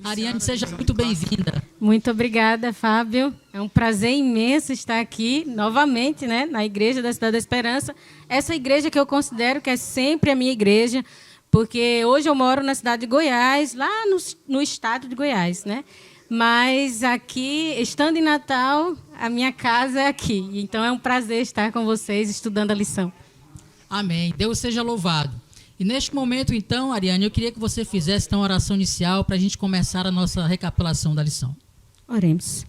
Ariane, seja muito bem-vinda. Muito obrigada, Fábio. É um prazer imenso estar aqui novamente, né, na Igreja da Cidade da Esperança. Essa igreja que eu considero que é sempre a minha igreja, porque hoje eu moro na cidade de Goiás, lá no estado de Goiás, né? Mas aqui, estando em Natal, a minha casa é aqui. Então é um prazer estar com vocês estudando a lição. Amém. Deus seja louvado. E neste momento, então, Ariane, eu queria que você fizesse então, uma oração inicial para a gente começar a nossa recapitulação da lição. Oremos.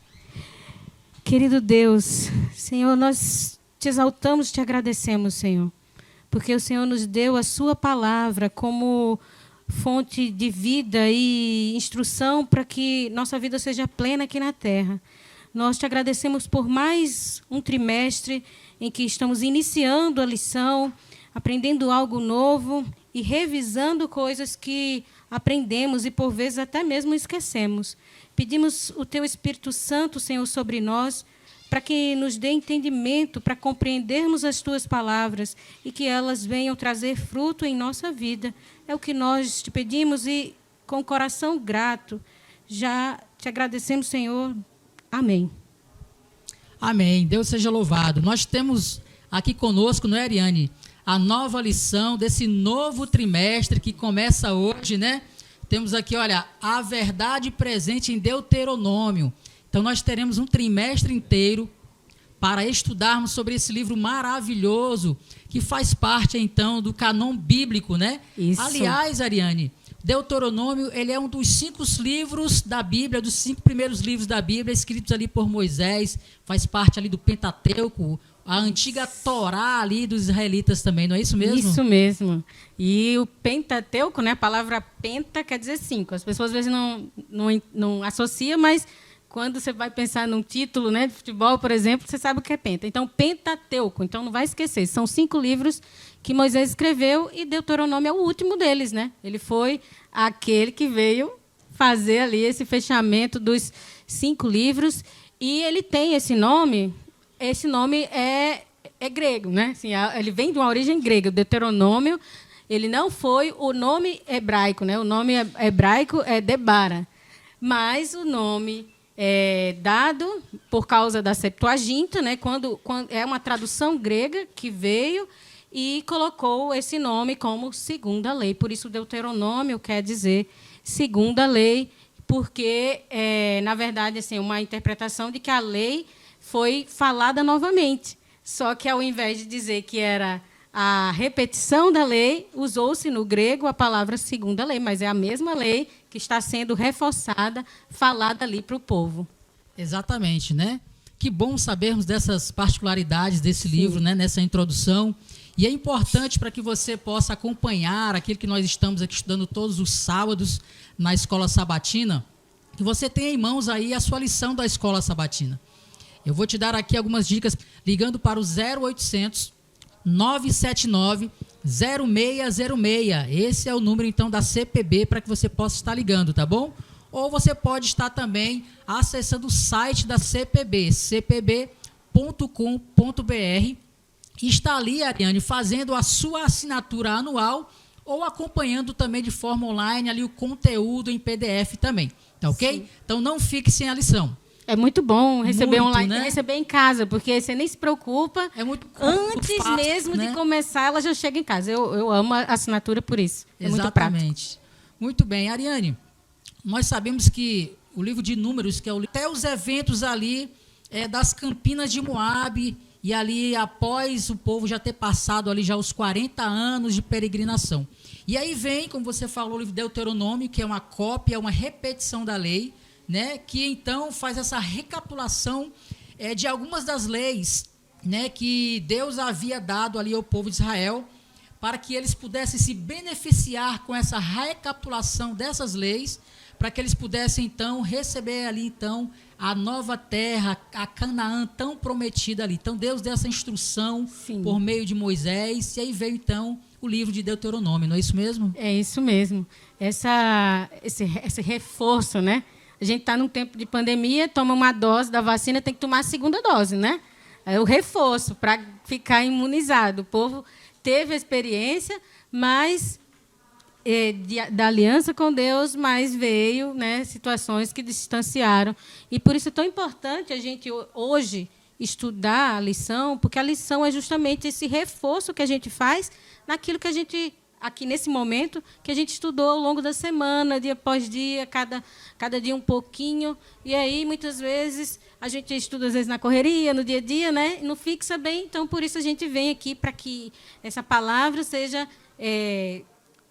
Querido Deus, Senhor, nós te exaltamos, te agradecemos, Senhor, porque o Senhor nos deu a sua palavra como fonte de vida e instrução para que nossa vida seja plena aqui na terra. Nós te agradecemos por mais um trimestre em que estamos iniciando a lição, aprendendo algo novo e revisando coisas que aprendemos e, por vezes, até mesmo esquecemos. Pedimos o Teu Espírito Santo, Senhor, sobre nós, para que nos dê entendimento, para compreendermos as Tuas palavras e que elas venham trazer fruto em nossa vida. É o que nós te pedimos e, com o coração grato, já te agradecemos, Senhor. Amém. Amém. Deus seja louvado. Nós temos aqui conosco, não é, Ariane, a nova lição desse novo trimestre que começa hoje, né? Temos aqui, olha, a verdade presente em Deuteronômio. Então, nós teremos um trimestre inteiro para estudarmos sobre esse livro maravilhoso que faz parte, então, do canon bíblico, né? Isso. Aliás, Ariane, Deuteronômio, ele é um dos 5 livros da Bíblia, dos 5 primeiros livros da Bíblia, escritos ali por Moisés, faz parte ali do Pentateuco, a antiga Torá ali dos israelitas também, não é isso mesmo? Isso mesmo. E o Pentateuco, né, a palavra penta quer dizer 5. As pessoas às vezes não associam, mas quando você vai pensar num título, né, de futebol, por exemplo, você sabe o que é penta. Então, Pentateuco, então não vai esquecer, são 5 livros que Moisés escreveu e Deuteronômio é o último deles, né? Ele foi aquele que veio fazer ali esse fechamento dos 5 livros e ele tem esse nome é grego, né? Assim, ele vem de uma origem grega. O Deuteronômio, ele não foi o nome hebraico, né? O nome hebraico é Debara, mas o nome é dado por causa da Septuaginta, né? Quando é uma tradução grega que veio e colocou esse nome como segunda lei. Por isso, Deuteronômio quer dizer segunda lei, porque, na verdade, assim, uma interpretação de que a lei foi falada novamente. Só que, ao invés de dizer que era a repetição da lei, usou-se no grego a palavra segunda lei, mas é a mesma lei que está sendo reforçada, falada ali para o povo. Exatamente, né? Que bom sabermos dessas particularidades desse livro, né? Nessa introdução. E é importante para que você possa acompanhar aquilo que nós estamos aqui estudando todos os sábados na Escola Sabatina, que você tenha em mãos aí a sua lição da Escola Sabatina. Eu vou te dar aqui algumas dicas ligando para o 0800 979 0606. Esse é o número, então, da CPB para que você possa estar ligando, tá bom? Ou você pode estar também acessando o site da CPB, cpb.com.br, e está ali, Ariane, fazendo a sua assinatura anual ou acompanhando também de forma online ali o conteúdo em PDF também, tá ok? Sim. Então, não fique sem a lição. É muito bom receber muito, online, né? Receber em casa, porque você nem se preocupa. É muito antes fácil, mesmo né? de começar, ela já chega em casa. Eu amo a assinatura por isso. É Exatamente. muito prático. Muito bem, Ariane. Nós sabemos que o livro de Números, que é até os eventos ali das Campinas de Moabe, e ali após o povo já ter passado ali já os 40 anos de peregrinação. E aí vem, como você falou, o livro de Deuteronômio, que é uma cópia, uma repetição da lei, né, que então faz essa recapitulação de algumas das leis, né, que Deus havia dado ali ao povo de Israel, para que eles pudessem se beneficiar com essa recapitulação dessas leis, para que eles pudessem então receber ali então a nova terra, a Canaã tão prometida ali. Então Deus deu essa instrução por meio de Moisés, e aí veio então o livro de Deuteronômio, não é isso mesmo? É isso mesmo. Esse reforço, né? A gente está num tempo de pandemia, toma uma dose da vacina, tem que tomar a segunda dose, né? É o reforço para ficar imunizado. O povo teve a experiência, mas da aliança com Deus, mas veio, né, situações que distanciaram. E por isso é tão importante a gente hoje estudar a lição, porque a lição é justamente esse reforço que a gente faz naquilo que a gente, aqui nesse momento, que a gente estudou ao longo da semana, dia após dia, cada dia um pouquinho. E aí, muitas vezes, a gente estuda, às vezes, na correria, no dia a dia, né? Não fixa bem. Então, por isso, a gente vem aqui para que essa palavra seja,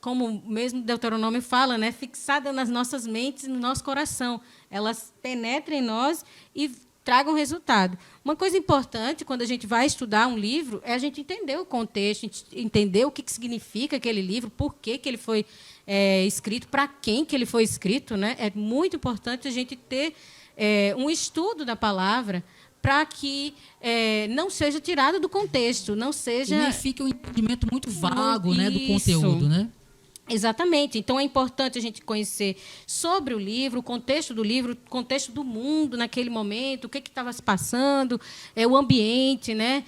como mesmo Deuteronômio fala, né? Fixada nas nossas mentes e no nosso coração. Elas penetrem em nós e tragam resultado. Uma coisa importante, quando a gente vai estudar um livro, é a gente entender o contexto, entender o que significa aquele livro, por que ele foi escrito, para quem que ele foi escrito, né? É muito importante a gente ter um estudo da palavra para que não seja tirado do contexto, não seja... E nem fique um entendimento muito vago, né, do conteúdo, né? Exatamente. Então, é importante a gente conhecer sobre o livro, o contexto do mundo naquele momento, o que estava se passando, o ambiente, né?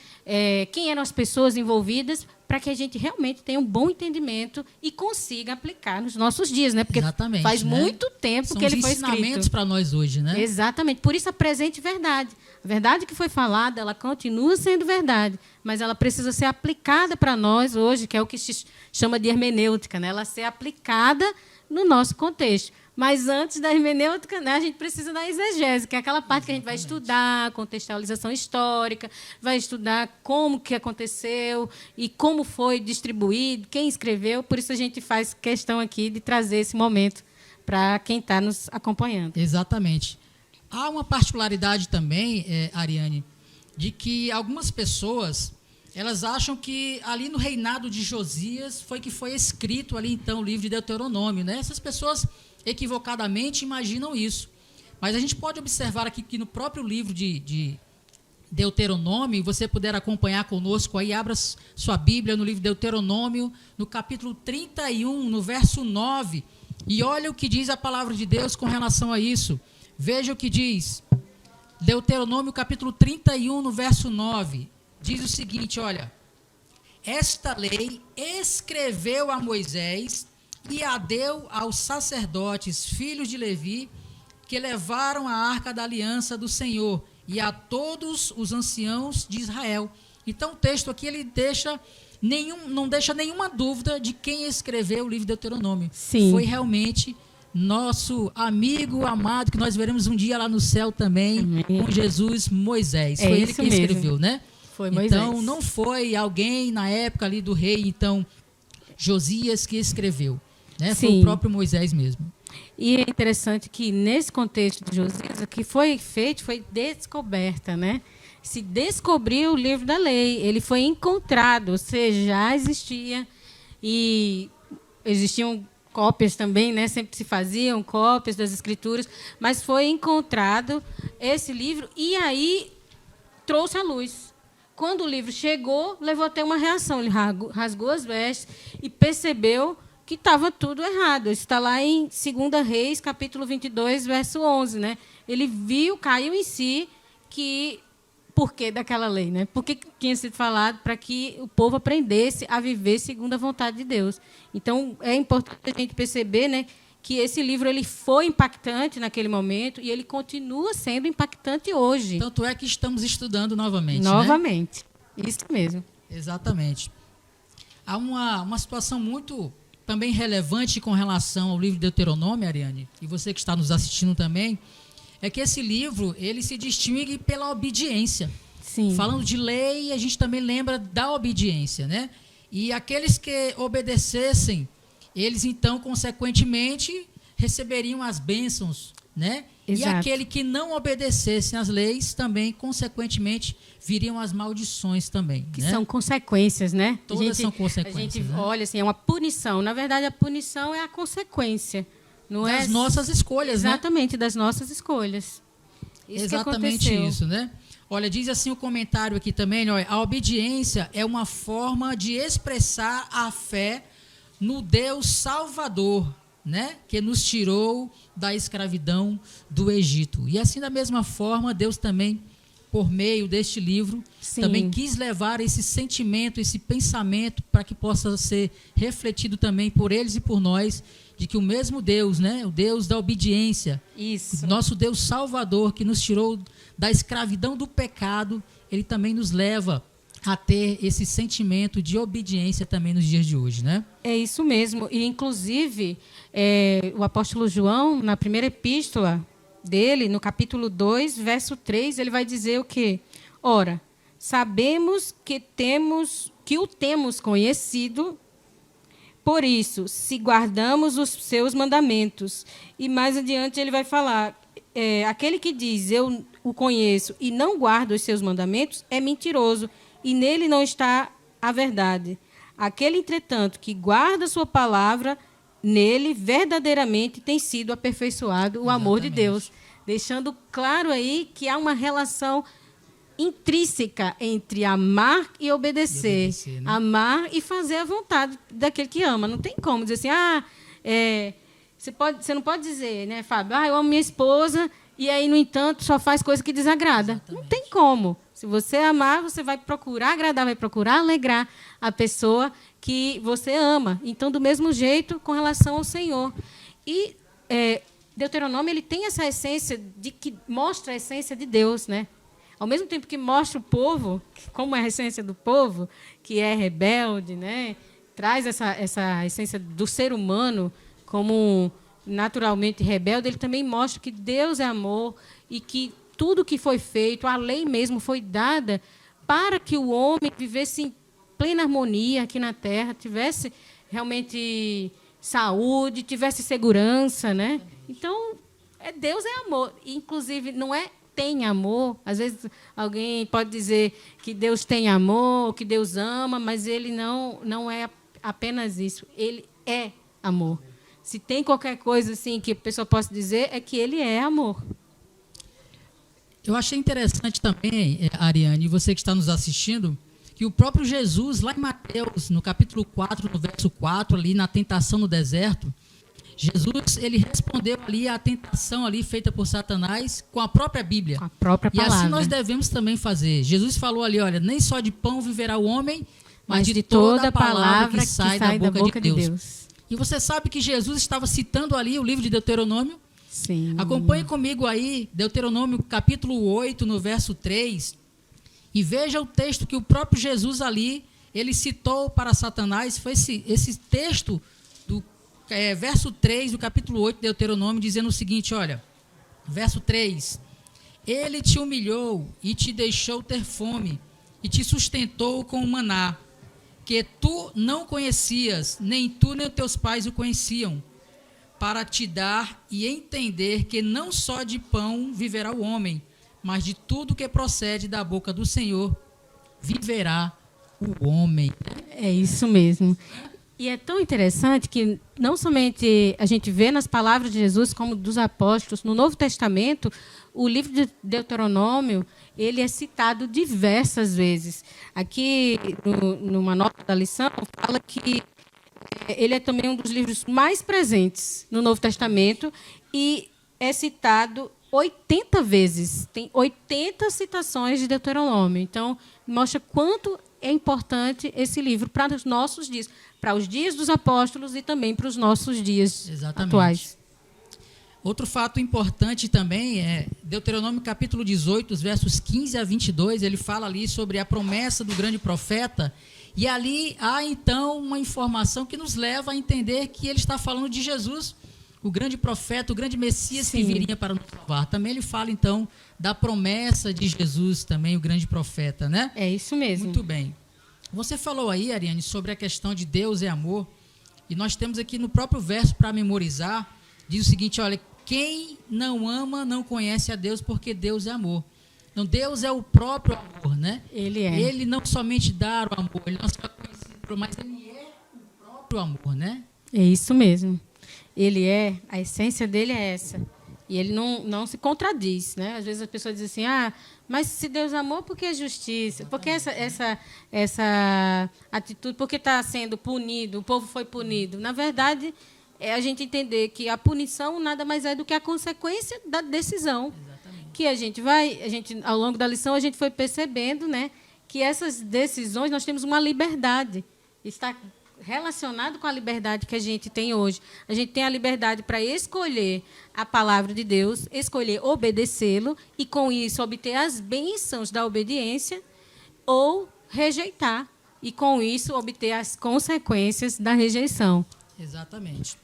Quem eram as pessoas envolvidas, para que a gente realmente tenha um bom entendimento e consiga aplicar nos nossos dias, né? Porque exatamente, faz muito tempo que ele foi escrito. São ensinamentos para nós hoje, né? Exatamente. Por isso, a presente verdade. A verdade que foi falada, ela continua sendo verdade, mas ela precisa ser aplicada para nós hoje, que é o que se chama de hermenêutica, né? Ela ser aplicada no nosso contexto. Mas antes da hermenêutica, né, a gente precisa da exegese, que é aquela parte que a gente vai estudar, contextualização histórica, vai estudar como que aconteceu e como foi distribuído, quem escreveu. Por isso a gente faz questão aqui de trazer esse momento para quem está nos acompanhando. Exatamente. Há uma particularidade também, Ariane, de que algumas pessoas elas acham que ali no reinado de Josias foi escrito ali então o livro de Deuteronômio, né? Essas pessoas equivocadamente imaginam isso. Mas a gente pode observar aqui que no próprio livro de Deuteronômio, você puder acompanhar conosco aí, abra sua Bíblia no livro de Deuteronômio, no capítulo 31, no verso 9, e olha o que diz a palavra de Deus com relação a isso. Veja o que diz. Deuteronômio, capítulo 31, no verso 9, diz o seguinte, olha: esta lei escreveu a Moisés e a deu aos sacerdotes, filhos de Levi, que levaram a arca da aliança do Senhor, e a todos os anciãos de Israel. Então, o texto aqui ele não deixa nenhuma dúvida de quem escreveu o livro de Deuteronômio. Sim. Foi realmente nosso amigo amado, que nós veremos um dia lá no céu também, amém, com Jesus, Moisés. Foi ele que escreveu, né? Foi Moisés. Então, não foi alguém na época ali do rei, então, Josias, que escreveu. Né? Foi o próprio Moisés mesmo. E é interessante que, nesse contexto de Josias, o que foi feito foi descoberta, né? Se descobriu o livro da lei, ele foi encontrado, ou seja, já existia, e existiam cópias também, né? Sempre se faziam cópias das escrituras, mas foi encontrado esse livro, e aí trouxe à luz. Quando o livro chegou, levou até uma reação, ele rasgou as vestes e percebeu que estava tudo errado. Isso está lá em 2 Reis, capítulo 22, verso 11. Né? Ele viu, caiu em si, que por que daquela lei? Né? Por que tinha sido falado para que o povo aprendesse a viver segundo a vontade de Deus. Então, é importante a gente perceber, né, que esse livro ele foi impactante naquele momento e ele continua sendo impactante hoje. Tanto é que estamos estudando novamente. Novamente. Né? Isso mesmo. Exatamente. Há uma situação muito também relevante com relação ao livro de Deuteronômio, Ariane, e você que está nos assistindo também, é que esse livro ele se distingue pela obediência. Sim. Falando de lei, a gente também lembra da obediência, né? E aqueles que obedecessem, eles então, consequentemente, receberiam as bênçãos, né? Exato. E aquele que não obedecesse às leis, também, consequentemente, viriam as maldições também. Que né? são consequências, né? Todas são consequências. A gente né? olha assim, é uma punição. Na verdade, a punição é a consequência. Não das nossas escolhas, exatamente, né? Das nossas escolhas. Isso exatamente isso, né? Olha, diz assim o comentário aqui também, olha, a obediência é uma forma de expressar a fé no Deus Salvador, né? Que nos tirou da escravidão do Egito. E assim, da mesma forma, Deus também por meio deste livro, Sim. também quis levar esse sentimento, esse pensamento, para que possa ser refletido também por eles e por nós, de que o mesmo Deus, né, o Deus da obediência, Isso. nosso Deus Salvador, que nos tirou da escravidão do pecado, ele também nos leva a ter esse sentimento de obediência também nos dias de hoje, né? É isso mesmo. E, inclusive, o apóstolo João, na primeira epístola dele, no capítulo 2, verso 3, ele vai dizer o quê? Ora, sabemos que o temos conhecido, por isso, se guardamos os seus mandamentos. E mais adiante ele vai falar, aquele que diz, eu o conheço, e não guarda os seus mandamentos, é mentiroso, e nele não está a verdade. Aquele, entretanto, que guarda a sua palavra, nele verdadeiramente tem sido aperfeiçoado o amor de Deus. Deixando claro aí que há uma relação intrínseca entre amar e obedecer. Né? Amar e fazer a vontade daquele que ama. Não tem como dizer assim, você não pode dizer, né, Fábio, eu amo minha esposa e aí, no entanto, só faz coisa que desagrada. Exatamente. Não tem como. Se você amar, você vai procurar agradar, vai procurar alegrar a pessoa que você ama. Então, do mesmo jeito, com relação ao Senhor. E Deuteronômio ele tem essa essência que mostra a essência de Deus, né? Ao mesmo tempo que mostra o povo, como é a essência do povo, que é rebelde, né? Traz essa essência do ser humano como naturalmente rebelde, ele também mostra que Deus é amor e que tudo que foi feito, a lei mesmo foi dada para que o homem vivesse em plena harmonia aqui na Terra, tivesse realmente saúde, tivesse segurança, né? Então, Deus é amor. Inclusive, não tem amor. Às vezes, alguém pode dizer que Deus tem amor, que Deus ama, mas ele não é apenas isso. Ele é amor. Se tem qualquer coisa assim que a pessoa possa dizer, é que ele é amor. Eu achei interessante também, Ariane, você que está nos assistindo, que o próprio Jesus, lá em Mateus, no capítulo 4, no verso 4, ali na tentação no deserto, Jesus, ele respondeu ali à tentação ali feita por Satanás com a própria Bíblia. Com a própria palavra. E assim nós devemos também fazer. Jesus falou ali, olha, nem só de pão viverá o homem, mas de toda a palavra que sai da boca de Deus. Deus. E você sabe que Jesus estava citando ali o livro de Deuteronômio? Sim. Acompanhe comigo aí, Deuteronômio capítulo 8, no verso 3, e veja o texto que o próprio Jesus ali, ele citou para Satanás. Foi esse texto do verso 3 do capítulo 8 de Deuteronômio, dizendo o seguinte, olha, verso 3, ele te humilhou e te deixou ter fome, e te sustentou com o maná, que tu não conhecias, nem tu nem teus pais o conheciam, para te dar e entender que não só de pão viverá o homem, mas de tudo que procede da boca do Senhor viverá o homem. É isso mesmo. E é tão interessante que não somente a gente vê nas palavras de Jesus, como dos apóstolos, no Novo Testamento, o livro de Deuteronômio, ele é citado diversas vezes. Aqui, numa nota da lição, fala que ele é também um dos livros mais presentes no Novo Testamento e é citado 80 vezes. Tem 80 citações de Deuteronômio. Então, mostra quanto é importante esse livro para os nossos dias, para os dias dos apóstolos e também para os nossos dias atuais. Outro fato importante também é Deuteronômio capítulo 18, os versos 15 a 22, ele fala ali sobre a promessa do grande profeta, e ali há então uma informação que nos leva a entender que ele está falando de Jesus, o grande profeta, o grande Messias. Sim. Que viria para nos salvar. Também ele fala então da promessa de Jesus também, o grande profeta, né? É isso mesmo. Muito bem. Você falou aí, Ariane, sobre a questão de Deus é amor, e nós temos aqui no próprio verso para memorizar, diz o seguinte, olha, quem não ama não conhece a Deus, porque Deus é amor. Então, Deus é o próprio amor, né? Ele é. Ele não somente dá o amor, ele não só é conhecido, mas ele é o próprio amor, né? É isso mesmo. Ele a essência dele é essa. E ele não se contradiz, né? Às vezes as pessoas dizem assim, mas se Deus amou, por que a justiça? Por que essa atitude? Por que está sendo punido? O povo foi punido. Na verdade, é a gente entender que a punição nada mais é do que a consequência da decisão. Exatamente. que ao longo da lição, a gente foi percebendo, né, que essas decisões, nós temos uma liberdade. Está relacionado com a liberdade que a gente tem hoje. A gente tem a liberdade para escolher a palavra de Deus, escolher obedecê-lo e, com isso, obter as bênçãos da obediência ou rejeitar e, com isso, obter as consequências da rejeição. Exatamente.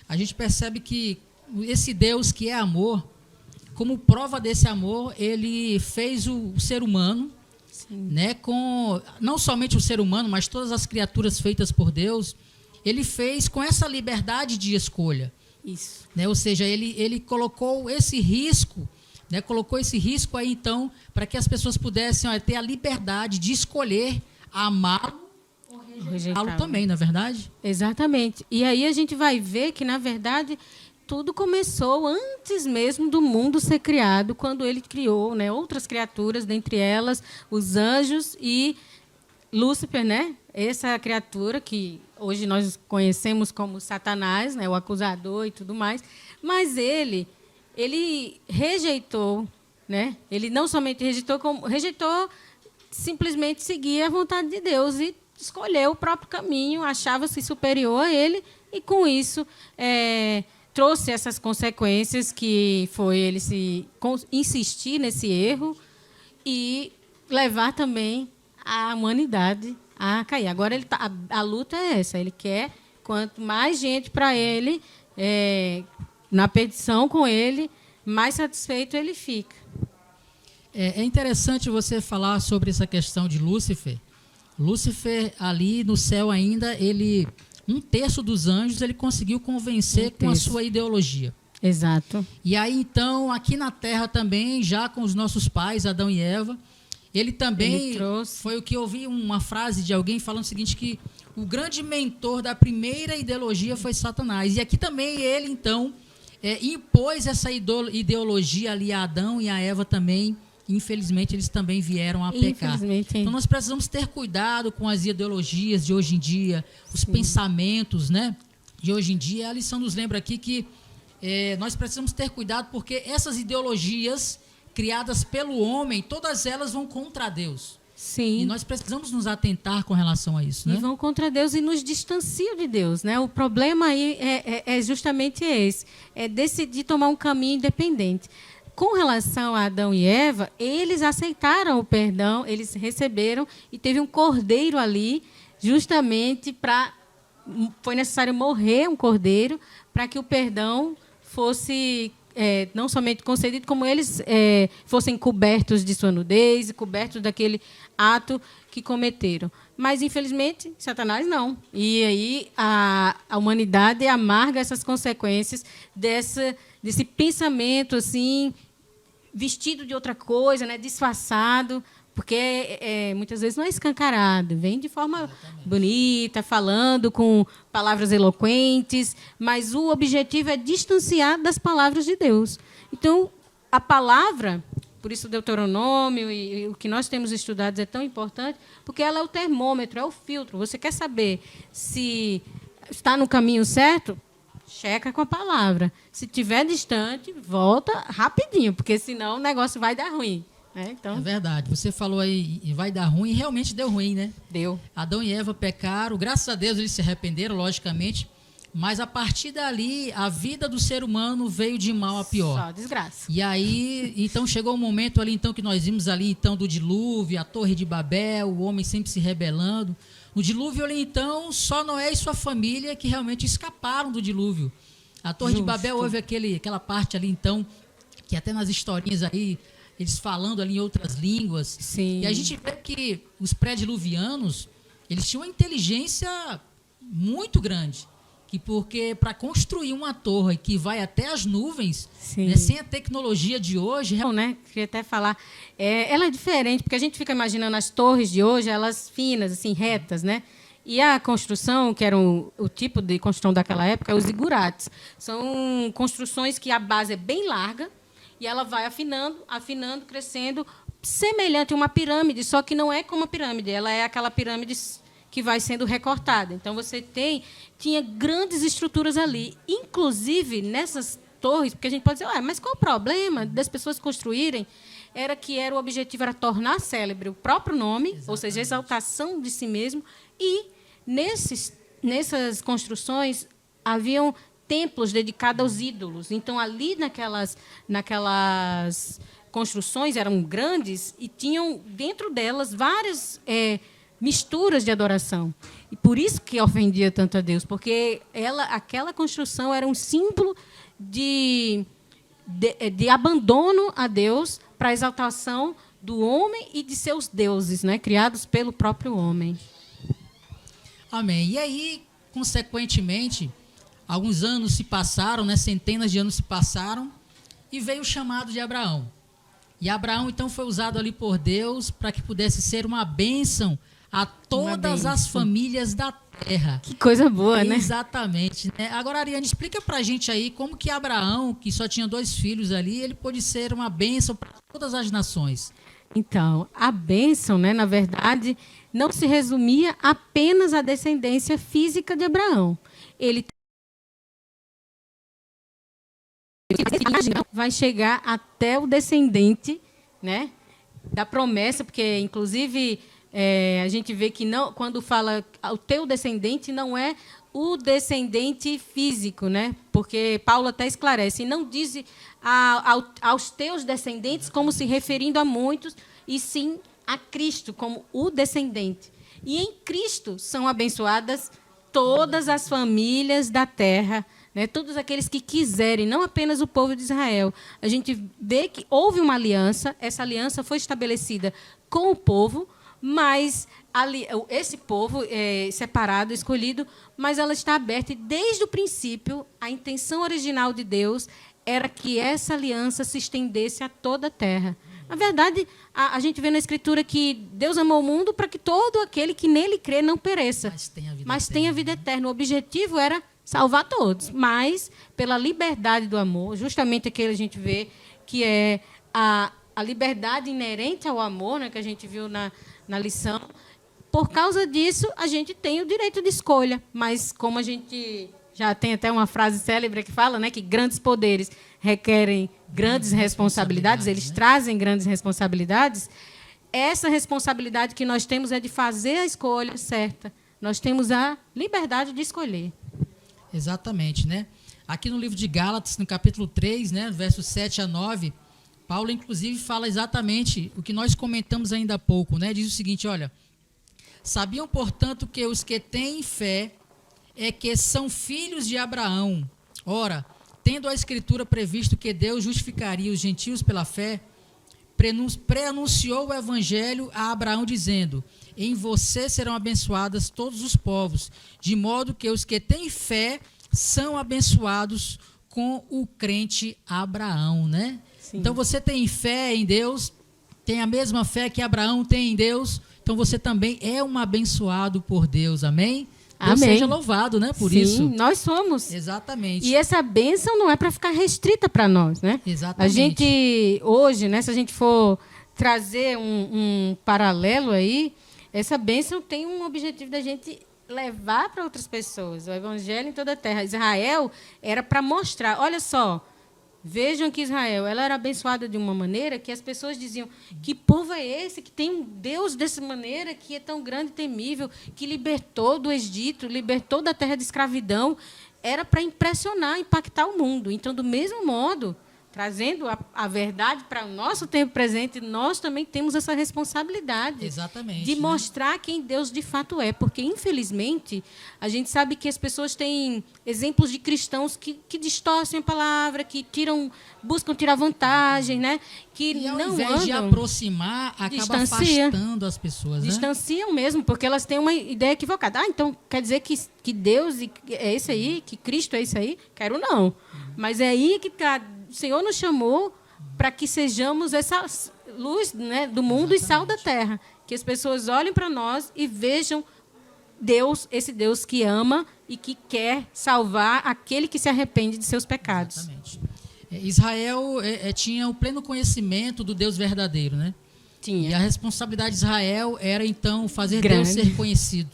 A gente percebe que esse Deus que é amor, como prova desse amor, ele fez o ser humano, né, com não somente o ser humano, mas todas as criaturas feitas por Deus, ele fez com essa liberdade de escolha. Isso. Né? Ou seja, ele colocou esse risco, né, aí, então, para que as pessoas pudessem ter a liberdade de escolher amá-lo ou rejeitá-lo também, não é verdade? Exatamente. E aí a gente vai ver que, na verdade, tudo começou antes mesmo do mundo ser criado, quando ele criou, né, outras criaturas, dentre elas os anjos e Lúcifer, né, essa criatura que hoje nós conhecemos como Satanás, né, o acusador e tudo mais. Mas ele rejeitou, né, ele não somente rejeitou, como rejeitou simplesmente seguir a vontade de Deus e escolheu o próprio caminho, achava-se superior a ele e, com isso, trouxe essas consequências, que foi ele insistir nesse erro e levar também a humanidade a cair. Agora a luta é essa, ele quer quanto mais gente para ele, na perdição com ele, mais satisfeito ele fica. É interessante você falar sobre essa questão de Lúcifer. Lúcifer, ali no céu ainda, um terço dos anjos ele conseguiu convencer com a sua ideologia. Exato. E aí, então, aqui na Terra também, já com os nossos pais, Adão e Eva, ele também foi o que eu ouvi uma frase de alguém falando o seguinte, que o grande mentor da primeira ideologia foi Satanás. E aqui também ele, então, impôs essa ideologia ali a Adão e a Eva também. Infelizmente, eles também vieram a pecar. Então, nós precisamos ter cuidado com as ideologias de hoje em dia, os pensamentos, né, de hoje em dia. A lição nos lembra aqui que nós precisamos ter cuidado, porque essas ideologias criadas pelo homem, todas elas vão contra Deus. Sim. E nós precisamos nos atentar com relação a isso, né? E vão contra Deus e nos distanciam de Deus, né? O problema aí é justamente esse, é decidir tomar um caminho independente. Com relação a Adão e Eva, eles aceitaram o perdão, eles receberam, e teve um cordeiro ali, justamente foi necessário morrer um cordeiro para que o perdão fosse não somente concedido, como eles fossem cobertos de sua nudez e cobertos daquele ato que cometeram. Mas, infelizmente, Satanás não. E aí a humanidade amarga essas consequências desse pensamento assim, vestido de outra coisa, né, disfarçado, porque muitas vezes não é escancarado, vem de forma bonita, falando com palavras eloquentes, mas o objetivo é distanciar das palavras de Deus. Então, a palavra, por isso o Deuteronômio e o que nós temos estudado é tão importante, porque ela é o termômetro, é o filtro. Você quer saber se está no caminho certo? Checa com a palavra. Se estiver distante, volta rapidinho, porque senão o negócio vai dar ruim. Então, é verdade. Você falou aí, vai dar ruim, e realmente deu ruim, né? Deu. Adão e Eva pecaram, graças a Deus eles se arrependeram, logicamente, mas a partir dali, a vida do ser humano veio de mal a pior. Só desgraça. E aí, então, chegou o momento ali, então, que nós vimos ali, então, do dilúvio, a Torre de Babel, o homem sempre se rebelando. No dilúvio ali, então, só Noé e sua família que realmente escaparam do dilúvio. A Torre de Babel, houve aquela parte ali, então, que até nas historinhas aí, eles falando ali em outras línguas. Sim. E a gente vê que os pré-diluvianos, eles tinham uma inteligência muito grande. Porque para construir uma torre que vai até as nuvens, né, sem a tecnologia de hoje... Não, né? Queria até falar. Ela é diferente, porque a gente fica imaginando as torres de hoje, elas finas, assim, retas, né? E a construção, que era o tipo de construção daquela época, é os zigurates. São construções que a base é bem larga, e ela vai afinando, crescendo, semelhante a uma pirâmide, só que não é como uma pirâmide, ela é aquela pirâmide que vai sendo recortada. Então, você tinha grandes estruturas ali. Inclusive, nessas torres, porque a gente pode dizer, mas qual o problema das pessoas construírem? Era o objetivo era tornar célebre o próprio nome, exatamente, ou seja, a exaltação de si mesmo, e nessas construções haviam templos dedicados aos ídolos. Então, ali naquelas construções eram grandes e tinham dentro delas várias misturas de adoração. E por isso que ofendia tanto a Deus, porque aquela construção era um símbolo de abandono a Deus para a exaltação do homem e de seus deuses, né, criados pelo próprio homem. Amém. E aí, consequentemente, alguns anos se passaram, né, centenas de anos se passaram, e veio o chamado de Abraão. E Abraão, então, foi usado ali por Deus para que pudesse ser uma bênção a todas as famílias da terra. Que coisa boa, né? Exatamente. Né? Agora, Ariane, explica para a gente aí como que Abraão, que só tinha 2 filhos ali, ele pôde ser uma bênção para todas as nações. Então, a bênção, né, na verdade, não se resumia apenas à descendência física de Abraão. Ele vai chegar até o descendente, né, da promessa, porque, inclusive, a gente vê que não, quando fala o teu descendente, não é o descendente físico, né? Porque Paulo até esclarece, e não diz aos teus descendentes como se referindo a muitos, e sim a Cristo como o descendente. E em Cristo são abençoadas todas as famílias da terra, né? Todos aqueles que quiserem, não apenas o povo de Israel. A gente vê que houve uma aliança, essa aliança foi estabelecida com o povo, mas esse povo é separado, escolhido, mas ela está aberta, e desde o princípio, a intenção original de Deus era que essa aliança se estendesse a toda a terra. Na verdade, a gente vê na Escritura que Deus amou o mundo para que todo aquele que nele crê não pereça, mas tenha vida eterna. O objetivo era salvar todos, mas pela liberdade do amor, justamente aquele a gente vê que é a liberdade inerente ao amor, né, que a gente viu na lição. Por causa disso, a gente tem o direito de escolha, mas como a gente já tem até uma frase célebre que fala, né, que grandes poderes requerem grandes responsabilidades, eles trazem grandes responsabilidades. Essa responsabilidade que nós temos é de fazer a escolha certa. Nós temos a liberdade de escolher. Exatamente, né? Aqui no livro de Gálatas, no capítulo 3, né, versos 7 a 9, Paulo, inclusive, fala exatamente o que nós comentamos ainda há pouco, né? Diz o seguinte, olha, sabiam, portanto, que os que têm fé é que são filhos de Abraão. Ora, tendo a Escritura previsto que Deus justificaria os gentios pela fé, preanunciou o Evangelho a Abraão, dizendo, em você serão abençoadas todos os povos, de modo que os que têm fé são abençoados com o crente Abraão, né? Sim. Então, você tem fé em Deus, tem a mesma fé que Abraão tem em Deus, então você também é um abençoado por Deus, amém? Deus Amém. Seja louvado, né, por Sim, isso. Nós somos. Exatamente. E essa bênção não é para ficar restrita para nós, né? Exatamente. A gente, hoje, né, se a gente for trazer um paralelo aí, essa bênção tem um objetivo da gente levar para outras pessoas, o evangelho em toda a terra. Israel era para mostrar, olha só, vejam que Israel, ela era abençoada de uma maneira que as pessoas diziam, que povo é esse, que tem um Deus dessa maneira, que é tão grande e temível, que libertou do Egito, libertou da terra de escravidão. Era para impressionar, impactar o mundo. Então, do mesmo modo, trazendo a verdade para o nosso tempo presente, nós também temos essa responsabilidade. Exatamente, de mostrar quem Deus de fato é. Porque, infelizmente, a gente sabe que as pessoas têm exemplos de cristãos que distorcem a palavra, que buscam tirar vantagem, né? Que e ao não invés andam, de aproximar, acaba afastando as pessoas. Distanciam, né? Mesmo, porque elas têm uma ideia equivocada. Então, quer dizer que Deus é esse aí, que Cristo é esse aí? Quero não. Mas é aí que o Senhor nos chamou para que sejamos essa luz, né, do mundo. Exatamente. E sal da terra. Que as pessoas olhem para nós e vejam Deus, esse Deus que ama e que quer salvar aquele que se arrepende de seus pecados. Exatamente. Israel tinha o pleno conhecimento do Deus verdadeiro, né? Tinha. E a responsabilidade de Israel era, então, fazer Deus ser conhecido.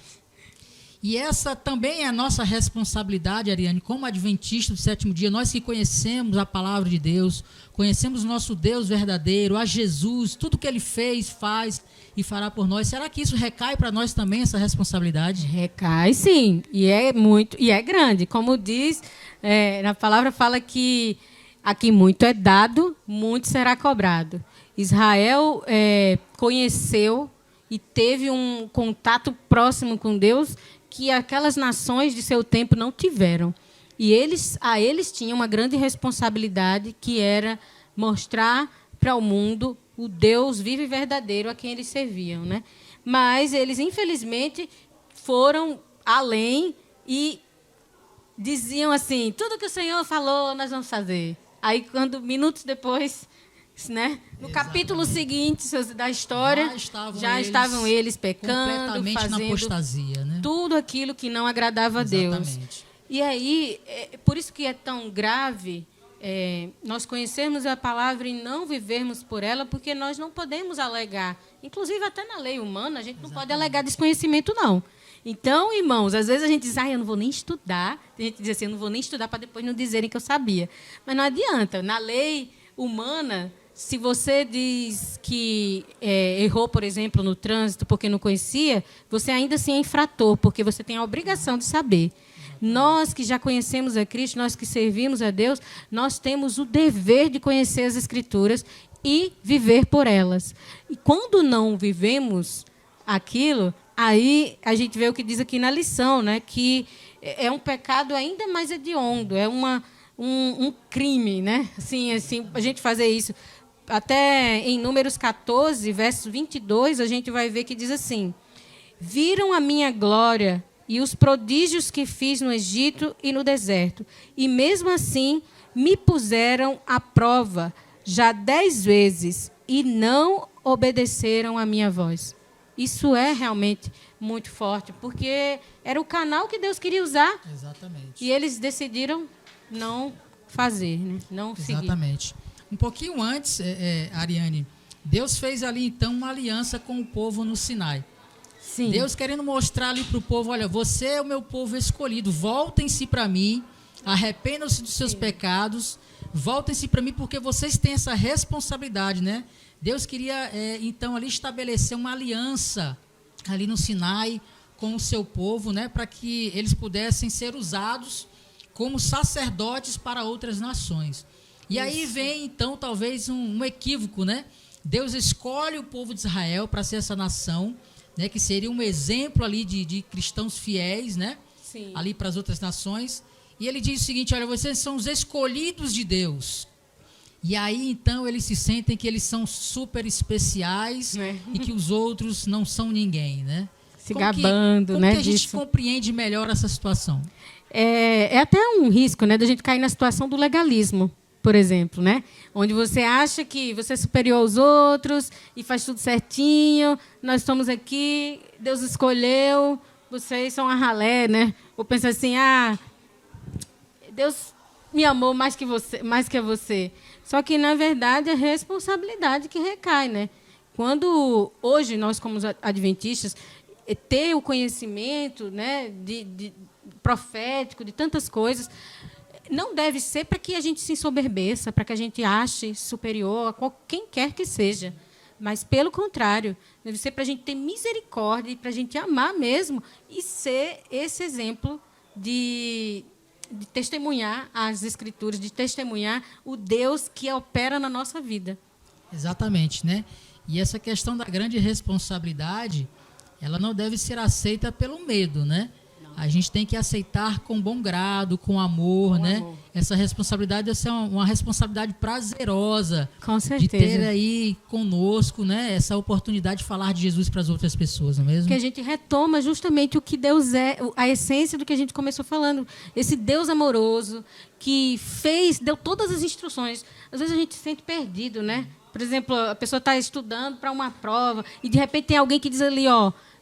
E essa também é a nossa responsabilidade, Ariane, como adventista do sétimo dia, nós que conhecemos a palavra de Deus, conhecemos o nosso Deus verdadeiro, a Jesus, tudo que Ele fez, faz e fará por nós. Será que isso recai para nós também, essa responsabilidade? Recai, sim. E é grande. Como diz, na palavra fala que aqui muito é dado, muito será cobrado. Israel conheceu e teve um contato próximo com Deus que aquelas nações de seu tempo não tiveram. E a eles tinham uma grande responsabilidade, que era mostrar para o mundo o Deus vivo e verdadeiro a quem eles serviam, né? Mas eles, infelizmente, foram além e diziam assim: tudo que o Senhor falou, nós vamos fazer. Aí, quando minutos depois, né, no capítulo seguinte da história, já estavam eles pecando, completamente fazendo na apostasia, né? tudo aquilo que não agradava a Deus. E aí, por isso que é tão grave nós conhecermos a palavra e não vivermos por ela, porque nós não podemos alegar. Inclusive, até na lei humana, a gente não pode alegar desconhecimento, não. Então, irmãos, às vezes a gente diz: eu não vou nem estudar. Tem gente que diz assim: eu não vou nem estudar para depois não dizerem que eu sabia. Mas não adianta. Na lei humana, se você diz que errou, por exemplo, no trânsito porque não conhecia, você ainda assim é infrator, porque você tem a obrigação de saber. Nós que já conhecemos a Cristo, nós que servimos a Deus, nós temos o dever de conhecer as Escrituras e viver por elas. E quando não vivemos aquilo, aí a gente vê o que diz aqui na lição, né? Que é um pecado ainda mais hediondo, é um crime, né? Assim, a gente fazer isso. Até em Números 14, verso 22, a gente vai ver que diz assim: viram a minha glória e os prodígios que fiz no Egito e no deserto, e mesmo assim me puseram à prova já 10 vezes e não obedeceram à minha voz. Isso é realmente muito forte, porque era o canal que Deus queria usar. Exatamente. E eles decidiram não fazer, né? Não seguir. Exatamente. Um pouquinho antes, Ariane, Deus fez ali então uma aliança com o povo no Sinai. Sim. Deus querendo mostrar ali para o povo: olha, você é o meu povo escolhido, voltem-se para mim, arrependam-se dos seus pecados, voltem-se para mim, porque vocês têm essa responsabilidade, né? Deus queria, então, ali estabelecer uma aliança ali no Sinai com o seu povo, né, para que eles pudessem ser usados como sacerdotes para outras nações. E aí vem, então, talvez um equívoco, né? Deus escolhe o povo de Israel para ser essa nação, né, que seria um exemplo ali de cristãos fiéis, né? Sim. Ali para as outras nações. E ele diz o seguinte: olha, vocês são os escolhidos de Deus. E aí, então, eles se sentem que eles são super especiais e que os outros não são ninguém, né? Se gabando, né? Como que a gente compreende melhor essa situação? É até um risco, né, da gente cair na situação do legalismo, por exemplo, né? Onde você acha que você é superior aos outros e faz tudo certinho, nós estamos aqui, Deus escolheu, vocês são a ralé, né? Ou pensa assim: Deus me amou mais que você. Só que, na verdade, é responsabilidade que recai, né? Quando hoje nós, como adventistas, ter o conhecimento, né, de profético, de tantas coisas, não deve ser para que a gente se ensoberbeça, para que a gente ache superior a quem quer que seja. Mas, pelo contrário, deve ser para a gente ter misericórdia e para a gente amar mesmo e ser esse exemplo de testemunhar as Escrituras, de testemunhar o Deus que opera na nossa vida. Exatamente, né? E essa questão da grande responsabilidade, ela não deve ser aceita pelo medo, né? Não. A gente tem que aceitar com bom grado, com amor, né? Amor. Essa responsabilidade deve ser uma responsabilidade prazerosa. Com certeza. De ter aí conosco, né, essa oportunidade de falar de Jesus para as outras pessoas, não é mesmo? Que a gente retoma justamente o que Deus é, a essência do que a gente começou falando. Esse Deus amoroso que deu todas as instruções. Às vezes a gente se sente perdido, né? Por exemplo, a pessoa está estudando para uma prova e, de repente, tem alguém que diz ali: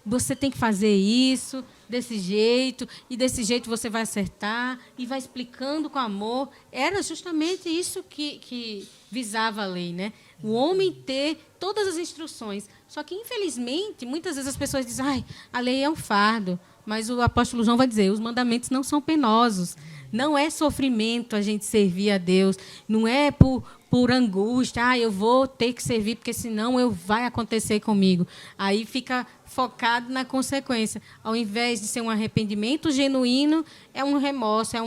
você tem que fazer isso, desse jeito, e desse jeito você vai acertar, e vai explicando com amor. Era justamente isso que visava a lei, né? O homem ter todas as instruções. Só que, infelizmente, muitas vezes as pessoas dizem: a lei é um fardo, mas o apóstolo João vai dizer, os mandamentos não são penosos. Não é sofrimento a gente servir a Deus. Não é por angústia. Eu vou ter que servir, porque senão vai acontecer comigo. Aí fica focado na consequência. Ao invés de ser um arrependimento genuíno, é um remorso, é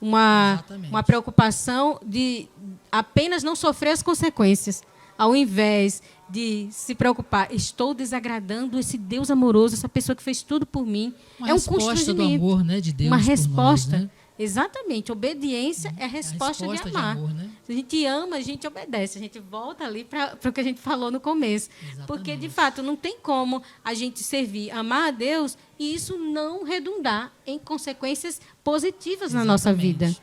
uma preocupação de apenas não sofrer as consequências. Ao invés de se preocupar, estou desagradando esse Deus amoroso, essa pessoa que fez tudo por mim. Uma resposta do amor, né, de Deus. Uma resposta. Nós, né? Exatamente. Obediência é a resposta de amar. De amor, né? Se a gente ama, a gente obedece. A gente volta ali para o que a gente falou no começo. Exatamente. Porque, de fato, não tem como a gente servir, amar a Deus e isso não redundar em consequências positivas na nossa vida.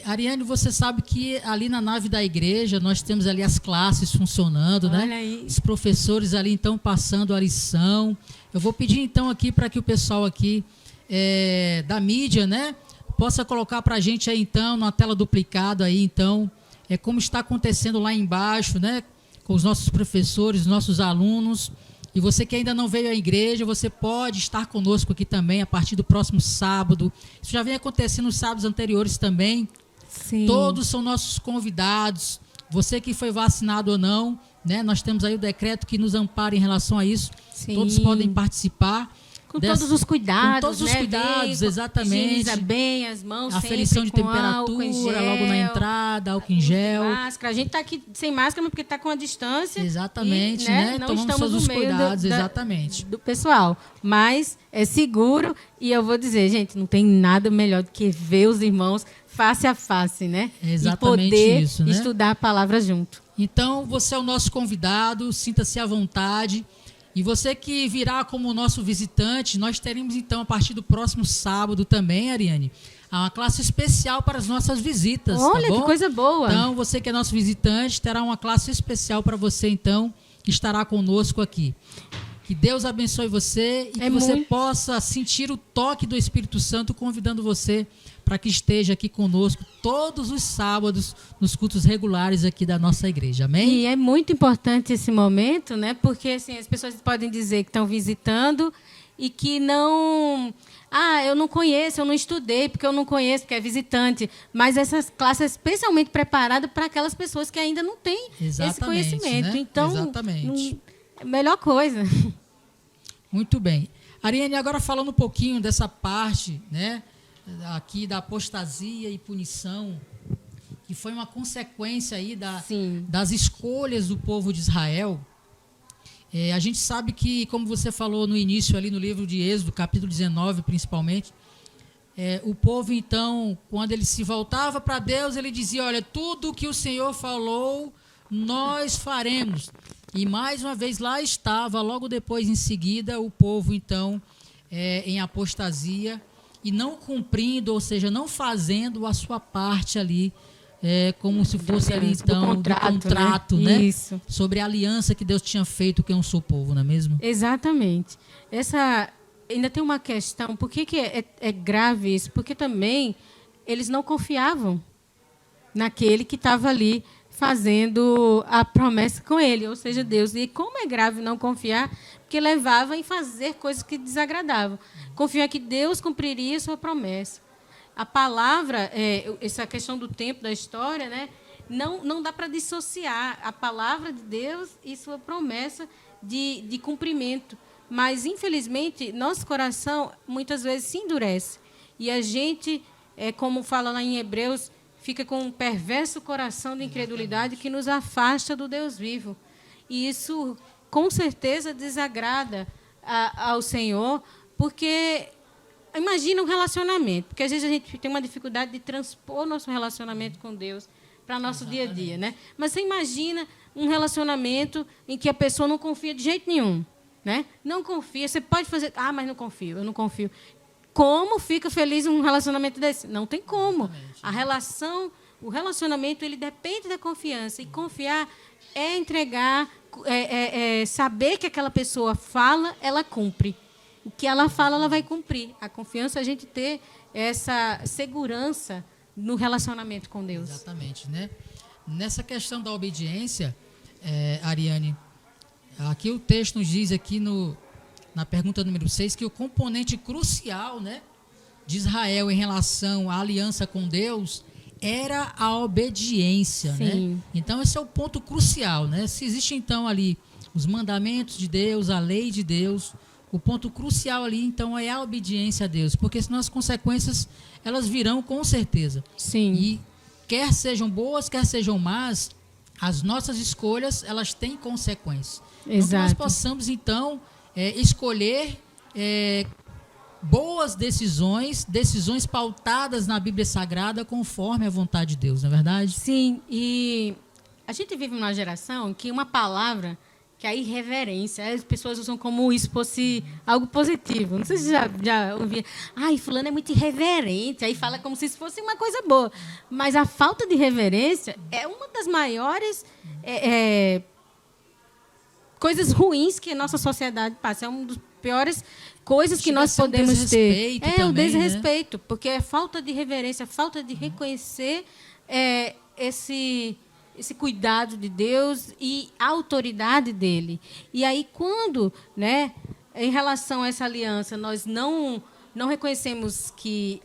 Ariane, você sabe que ali na nave da igreja nós temos ali as classes funcionando, Olha né? aí. Os professores ali então passando a lição. Eu vou pedir então aqui para que o pessoal aqui da mídia, né, possa colocar para a gente aí então na tela duplicada aí então como está acontecendo lá embaixo, né, com os nossos professores, nossos alunos. E você que ainda não veio à igreja, você pode estar conosco aqui também a partir do próximo sábado. Isso já vem acontecendo nos sábados anteriores também. Sim. Todos são nossos convidados. Você que foi vacinado ou não, né? Nós temos aí o decreto que nos ampara em relação a isso. Sim. Todos podem participar. Com todos os cuidados. Com todos os cuidados, exatamente. Higieniza bem as mãos, aferição de temperatura logo na entrada, álcool em gel. Máscara. A gente está aqui sem máscara porque está com a distância. Exatamente, e, né? Não tomamos todos os cuidados, exatamente. Do pessoal. Mas é seguro e eu vou dizer, gente, não tem nada melhor do que ver os irmãos face a face, né? É exatamente e poder isso, né? estudar a palavra junto. Então, você é o nosso convidado, sinta-se à vontade. E você que virá como nosso visitante, nós teremos então a partir do próximo sábado também, Ariane, uma classe especial para as nossas visitas. Olha, tá bom? Que coisa boa. Então, você que é nosso visitante, terá uma classe especial para você então, que estará conosco aqui. Que Deus abençoe você e que você possa sentir o toque do Espírito Santo convidando você para que esteja aqui conosco todos os sábados nos cultos regulares aqui da nossa igreja. Amém? E é muito importante esse momento, né? Porque assim, as pessoas podem dizer que estão visitando e que não... eu não conheço, eu não estudei, porque eu não conheço, porque é visitante. Mas essas classes é especialmente preparadas para aquelas pessoas que ainda não têm esse conhecimento. Né? Então, é a melhor coisa. Muito bem. Ariane, agora falando um pouquinho dessa parte, né, aqui da apostasia e punição, que foi uma consequência aí das escolhas do povo de Israel. A gente sabe que, como você falou no início ali no livro de Êxodo, capítulo 19 principalmente, o povo então, quando ele se voltava para Deus, ele dizia, olha, tudo que o Senhor falou, nós faremos. E mais uma vez lá estava, logo depois em seguida, o povo então em apostasia e não cumprindo, ou seja, não fazendo a sua parte ali, como se fosse ali então do contrato, né? Isso. Sobre a aliança que Deus tinha feito com o seu povo, não é mesmo? Exatamente. Ainda tem uma questão, por que é grave isso? Porque também eles não confiavam naquele que estava ali fazendo a promessa com ele, ou seja, Deus. E como é grave não confiar, porque levava em fazer coisas que desagradavam. Confiar que Deus cumpriria sua promessa. A palavra, essa questão do tempo da história, né, não dá para dissociar a palavra de Deus e sua promessa de cumprimento. Mas, infelizmente, nosso coração muitas vezes se endurece. E a gente, como fala lá em Hebreus, fica com um perverso coração de incredulidade que nos afasta do Deus vivo. E isso, com certeza, desagrada ao Senhor, porque imagina um relacionamento, porque às vezes a gente tem uma dificuldade de transpor nosso relacionamento com Deus para nosso dia a dia, né? Mas você imagina um relacionamento em que a pessoa não confia de jeito nenhum, né? Não confia, você pode fazer, mas não confio, eu não confio. Como fica feliz um relacionamento desse? Não tem como. O relacionamento, ele depende da confiança. E confiar é entregar, saber que aquela pessoa fala, ela cumpre. O que ela fala, ela vai cumprir. A confiança é a gente ter essa segurança no relacionamento com Deus. Exatamente, né? Nessa questão da obediência, Ariane, aqui o texto nos diz aqui no na pergunta número 6, que o componente crucial, né, de Israel em relação à aliança com Deus era a obediência, né? Então esse é o ponto crucial, né? Se existe então ali os mandamentos de Deus, a lei de Deus, o ponto crucial ali então é a obediência a Deus, porque senão as consequências elas virão com certeza. Sim. E quer sejam boas, quer sejam más, as nossas escolhas elas têm consequências. Exato. Então, que nós possamos então escolher boas decisões pautadas na Bíblia Sagrada conforme a vontade de Deus, não é verdade? Sim, e a gente vive numa geração que uma palavra, que é a irreverência, as pessoas usam como isso fosse algo positivo. Não sei se já ouviram. Ai, fulano é muito irreverente, aí fala como se isso fosse uma coisa boa. Mas a falta de reverência é uma das maiores coisas ruins que a nossa sociedade passa. É uma das piores coisas que nós podemos ter. É o desrespeito, né? Porque é falta de reverência, falta de reconhecer esse cuidado de Deus e a autoridade dele. E aí, quando, né, em relação a essa aliança, nós não reconhecemos que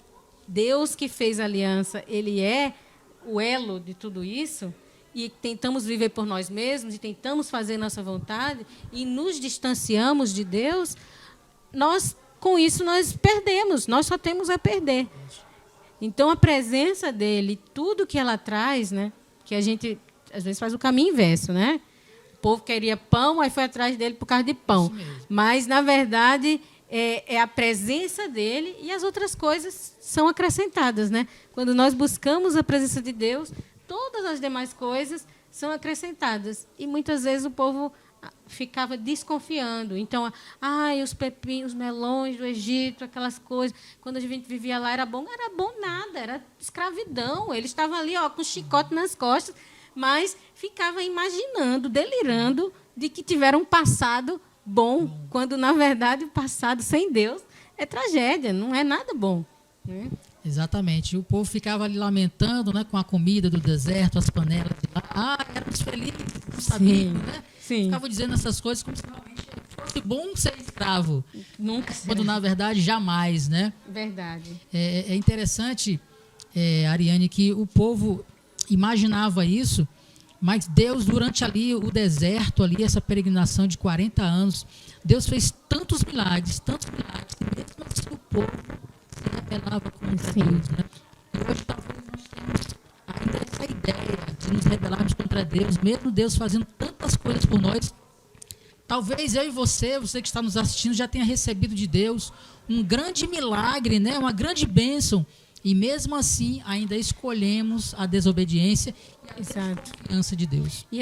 Deus que fez a aliança, ele é o elo de tudo isso, e tentamos viver por nós mesmos, e tentamos fazer nossa vontade, e nos distanciamos de Deus, com isso nós perdemos, nós só temos a perder. Então, a presença dele, tudo que ela traz, né, que a gente, às vezes, faz o caminho inverso, né? O povo queria pão, aí foi atrás dele por causa de pão. Mas, na verdade, é a presença dele e as outras coisas são acrescentadas, né? Quando nós buscamos a presença de Deus, todas as demais coisas são acrescentadas. E, muitas vezes, o povo ficava desconfiando. Então, os pepinos, os melões do Egito, aquelas coisas. Quando a gente vivia lá, era bom? Era bom nada, era escravidão. Eles estavam ali com chicote nas costas, mas ficava imaginando, delirando de que tiveram um passado bom, quando, na verdade, o passado sem Deus é tragédia, não é nada bom. Né? Exatamente. O povo ficava ali lamentando, né, com a comida do deserto, as panelas de lá. Éramos felizes, não sabiam, né? Sim. Ficavam dizendo essas coisas como se realmente fosse bom ser escravo. Nunca quando, na verdade, jamais, né? Verdade. É interessante, Ariane, que o povo imaginava isso, mas Deus, durante ali o deserto, ali, essa peregrinação de 40 anos, Deus fez tantos milagres, e mesmo assim o povo se rebelava contra Deus, né? E hoje talvez nós temos ainda essa ideia de nos rebelarmos contra Deus, mesmo Deus fazendo tantas coisas por nós. Talvez eu e você que está nos assistindo, já tenha recebido de Deus um grande milagre, né? Uma grande bênção, e mesmo assim ainda escolhemos a desobediência e a desconfiança de Deus. E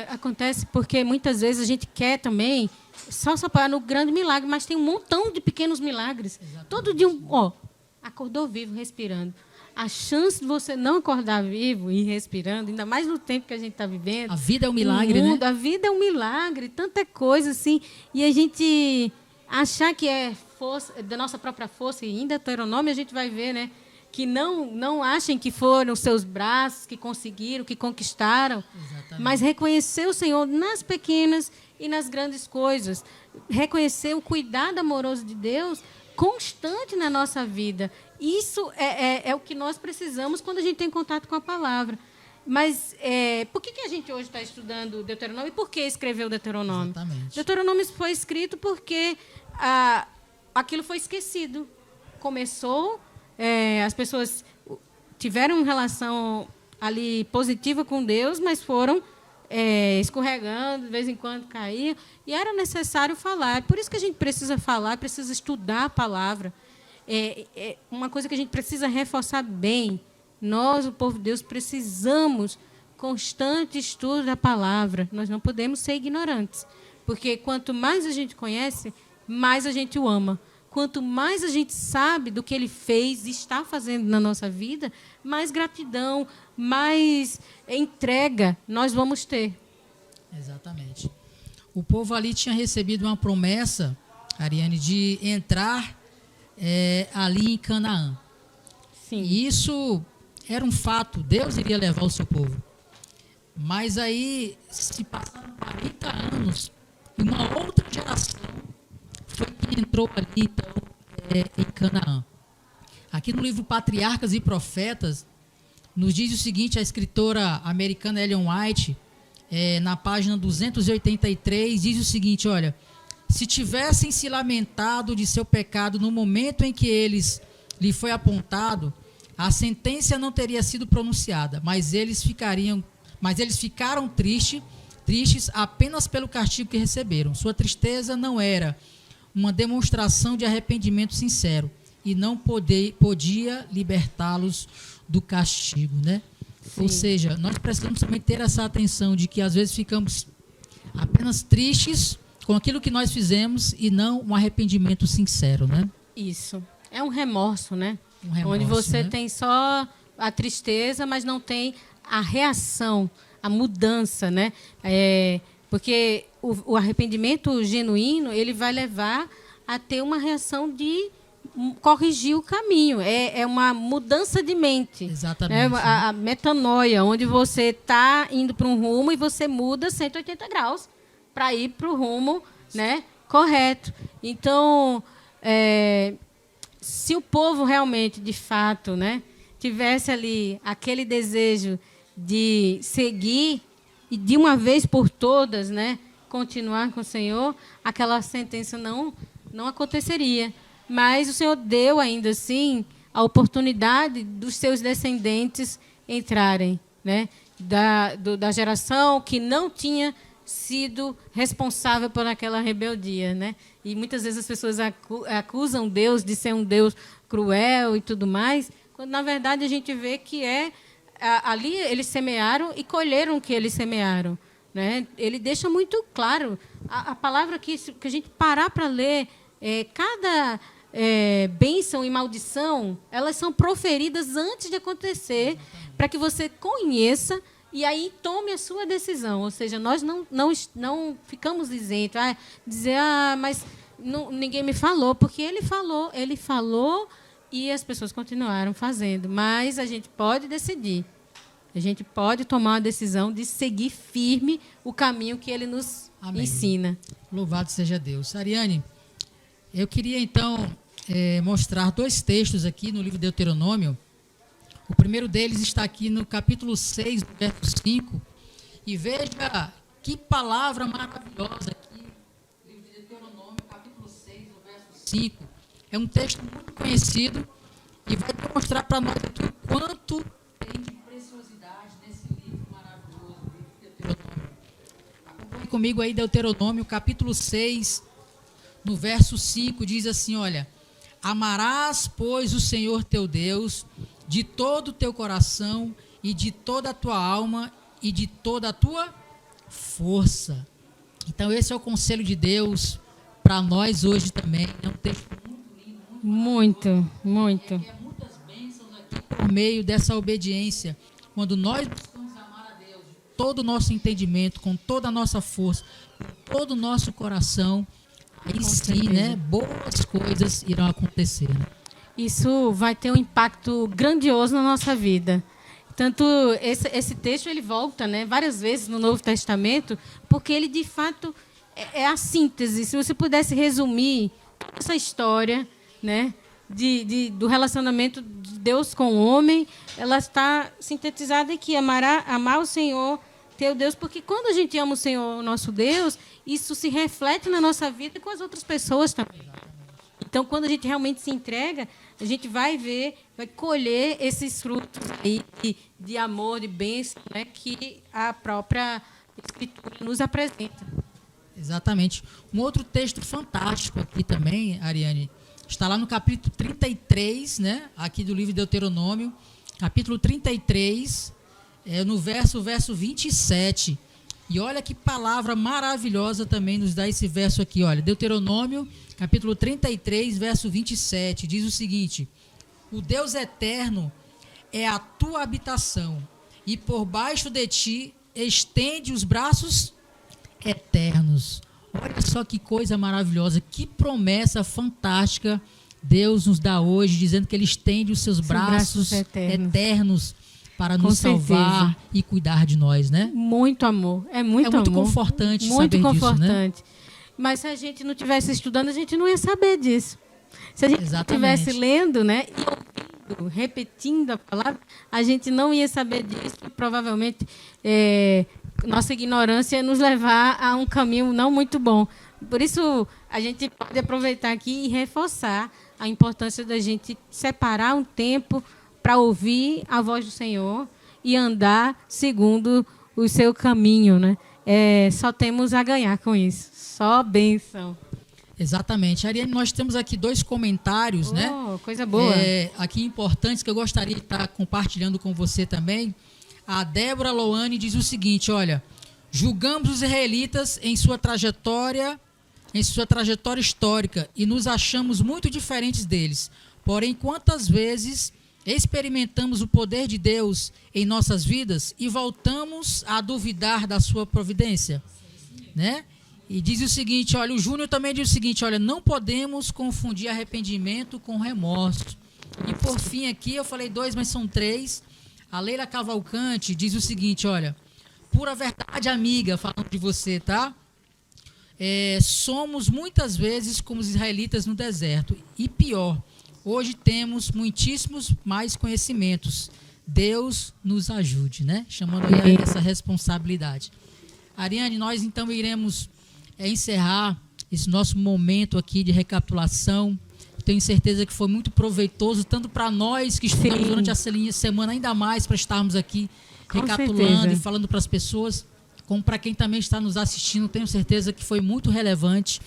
acontece porque muitas vezes a gente quer também só se apoiar no grande milagre, mas tem um montão de pequenos milagres. Exatamente. Todo dia, acordou vivo, respirando. A chance de você não acordar vivo e respirando, ainda mais no tempo que a gente está vivendo. A vida é um milagre, né? A vida é um milagre, tanta coisa assim. E a gente achar que é força, da nossa própria força, e em Deuteronômio a gente vai ver, né? Que não achem que foram os seus braços que conseguiram, que conquistaram. Exatamente. Mas reconhecer o Senhor nas pequenas e nas grandes coisas. Reconhecer o cuidado amoroso de Deus constante na nossa vida. Isso é o que nós precisamos quando a gente tem contato com a palavra. Mas por que a gente hoje está estudando Deuteronômio e por que escreveu Deuteronômio? Exatamente. Deuteronômio foi escrito porque aquilo foi esquecido. Começou, as pessoas tiveram uma relação ali positiva com Deus, mas foram escorregando, de vez em quando caíam, e era necessário falar. Por isso que a gente precisa falar, precisa estudar a palavra. Uma coisa que a gente precisa reforçar bem. Nós, o povo de Deus, precisamos constante estudo da palavra. Nós não podemos ser ignorantes, porque quanto mais a gente conhece, mais a gente o ama. Quanto mais a gente sabe do que ele fez e está fazendo na nossa vida, mais gratidão, mais entrega nós vamos ter. Exatamente. O povo ali tinha recebido uma promessa, Ariane, de entrar ali em Canaã. Sim. E isso era um fato, Deus iria levar o seu povo. Mas aí se passaram 40 anos e uma outra geração foi que entrou ali, então, em Canaã. Aqui no livro Patriarcas e Profetas, nos diz o seguinte, a escritora americana Ellen White, na página 283, diz o seguinte, olha, se tivessem se lamentado de seu pecado no momento em que lhe foi apontado, a sentença não teria sido pronunciada, mas eles ficaram tristes apenas pelo castigo que receberam. Sua tristeza não era uma demonstração de arrependimento sincero e não podia libertá-los do castigo, né? Sim. Ou seja, nós precisamos também ter essa atenção de que às vezes ficamos apenas tristes com aquilo que nós fizemos e não um arrependimento sincero, né? Isso. É um remorso, né? Um remorso, onde você né? tem só a tristeza, mas não tem a reação, a mudança, né? Porque o arrependimento genuíno, ele vai levar a ter uma reação de corrigir o caminho. É uma mudança de mente. Exatamente. Né? A metanoia, onde você está indo para um rumo e você muda 180 graus para ir para o rumo, né, correto. Então, se o povo realmente, de fato, né, tivesse ali aquele desejo de seguir e de uma vez por todas, né, continuar com o Senhor, aquela sentença não aconteceria. Mas o Senhor deu ainda assim a oportunidade dos seus descendentes entrarem, né, da geração que não tinha sido responsável por aquela rebeldia, né? E muitas vezes as pessoas acusam Deus de ser um Deus cruel e tudo mais, quando na verdade a gente vê que ali eles semearam e colheram o que eles semearam, né? Ele deixa muito claro a palavra que a gente parar para ler, cada bênção e maldição, elas são proferidas antes de acontecer, para que você conheça e aí tome a sua decisão. Ou seja, nós não ficamos isentos. Dizer, mas ninguém me falou, porque ele falou e as pessoas continuaram fazendo. Mas a gente pode decidir. A gente pode tomar uma decisão de seguir firme o caminho que ele nos ensina. Louvado seja Deus. Ariane, eu queria então mostrar 2 textos aqui no livro de Deuteronômio. O primeiro deles está aqui no capítulo 6, verso 5. E veja que palavra maravilhosa aqui, no livro de Deuteronômio, capítulo 6, verso 5. É um texto muito conhecido e vai demonstrar para nós aqui o quanto tem de preciosidade nesse livro maravilhoso, o livro de Deuteronômio. Acompanhe comigo aí, Deuteronômio, capítulo 6, no verso 5, diz assim, olha, amarás, pois, o Senhor teu Deus de todo o teu coração e de toda a tua alma e de toda a tua força. Então, esse é o conselho de Deus para nós hoje também. É um texto muito lindo. Muito. Muitas bênçãos aqui por meio dessa obediência. Quando nós buscamos amar a Deus de todo o nosso entendimento, com toda a nossa força, com todo o nosso coração, aí sim, né, boas coisas irão acontecer. Né? Isso vai ter um impacto grandioso na nossa vida. Tanto esse texto ele volta, né, várias vezes no Novo Testamento, porque ele de fato é a síntese. Se você pudesse resumir essa história, né, do relacionamento de Deus com o homem, ela está sintetizada aqui: amar o Senhor teu Deus, porque quando a gente ama o Senhor, o nosso Deus, isso se reflete na nossa vida e com as outras pessoas também. Então, quando a gente realmente se entrega, a gente vai colher esses frutos aí de amor, de bênção, né, que a própria Escritura nos apresenta. Exatamente. Um outro texto fantástico aqui também, Ariane, está lá no capítulo 33, né, aqui do livro de Deuteronômio, capítulo 33, no verso 27. E olha que palavra maravilhosa também nos dá esse verso aqui, olha, Deuteronômio, capítulo 33, verso 27, diz o seguinte: o Deus eterno é a tua habitação, e por baixo de ti estende os braços eternos. Olha só que coisa maravilhosa, que promessa fantástica Deus nos dá hoje, dizendo que Ele estende os seus braços eternos para nos salvar e cuidar de nós, né? Muito amor, é muito confortante muito saber confortante. disso, né? Mas se a gente não estivesse estudando, a gente não ia saber disso. Se a gente estivesse lendo, né, e ouvindo, repetindo a palavra, a gente não ia saber disso. E provavelmente, nossa ignorância ia nos levar a um caminho não muito bom. Por isso, a gente pode aproveitar aqui e reforçar a importância da gente separar um tempo para ouvir a voz do Senhor e andar segundo o seu caminho, né? Só temos a ganhar com isso. Só bênção. Exatamente. Ariane, nós temos aqui 2 comentários, né? Coisa boa. Aqui importantes que eu gostaria de estar compartilhando com você também. A Débora Loane diz o seguinte, olha, julgamos os israelitas em sua trajetória histórica e nos achamos muito diferentes deles. Porém, quantas vezes experimentamos o poder de Deus em nossas vidas e voltamos a duvidar da sua providência, né? E diz o seguinte, olha, o Júnior também diz o seguinte, olha, não podemos confundir arrependimento com remorso. E por fim aqui, eu falei 2, mas são 3. A Leila Cavalcante diz o seguinte, olha, pura verdade, amiga, falando de você, tá? Somos muitas vezes como os israelitas no deserto. E pior, hoje temos muitíssimos mais conhecimentos. Deus nos ajude, né? Chamando aí essa responsabilidade. Ariane, nós então iremos encerrar esse nosso momento aqui de recapitulação. Tenho certeza que foi muito proveitoso, tanto para nós que estudamos durante a semana, ainda mais para estarmos aqui recapitulando e falando para as pessoas, como para quem também está nos assistindo. Tenho certeza que foi muito relevante.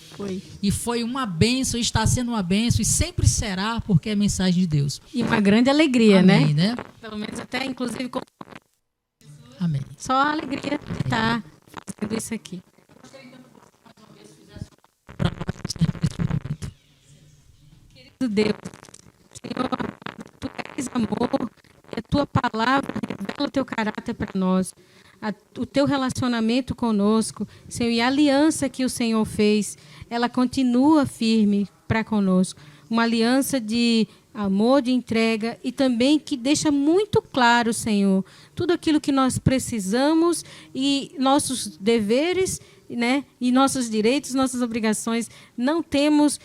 E foi uma bênção, está sendo uma bênção e sempre será, porque é a mensagem de Deus. E uma grande alegria, Amém, né? Pelo menos até, inclusive, Amém. Só a alegria de estar fazendo isso aqui. Querido Deus, Senhor, Tu és amor, e a Tua palavra revela o Teu caráter para nós. O Teu relacionamento conosco, Senhor, e a aliança que o Senhor fez, ela continua firme para conosco. Uma aliança de amor, de entrega e também que deixa muito claro, Senhor, tudo aquilo que nós precisamos e nossos deveres, né, e nossos direitos, nossas obrigações. Não temos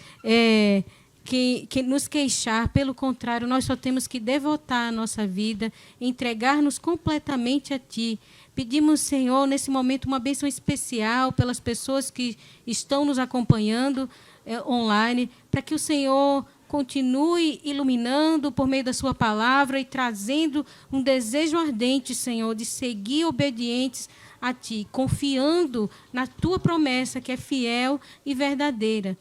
que nos queixar, pelo contrário, nós só temos que devotar a nossa vida, entregar-nos completamente a Ti. Pedimos, Senhor, nesse momento, uma bênção especial pelas pessoas que estão nos acompanhando online, para que o Senhor continue iluminando por meio da sua palavra e trazendo um desejo ardente, Senhor, de seguir obedientes a Ti, confiando na Tua promessa, que é fiel e verdadeira.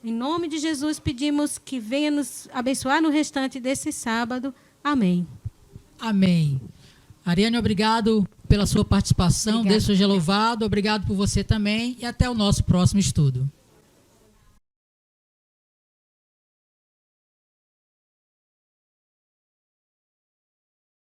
Em nome de Jesus, pedimos que venha nos abençoar no restante desse sábado. Amém. Amém. Ariane, obrigado pela sua participação. Deus seja louvado. Obrigado por você também. E até o nosso próximo estudo.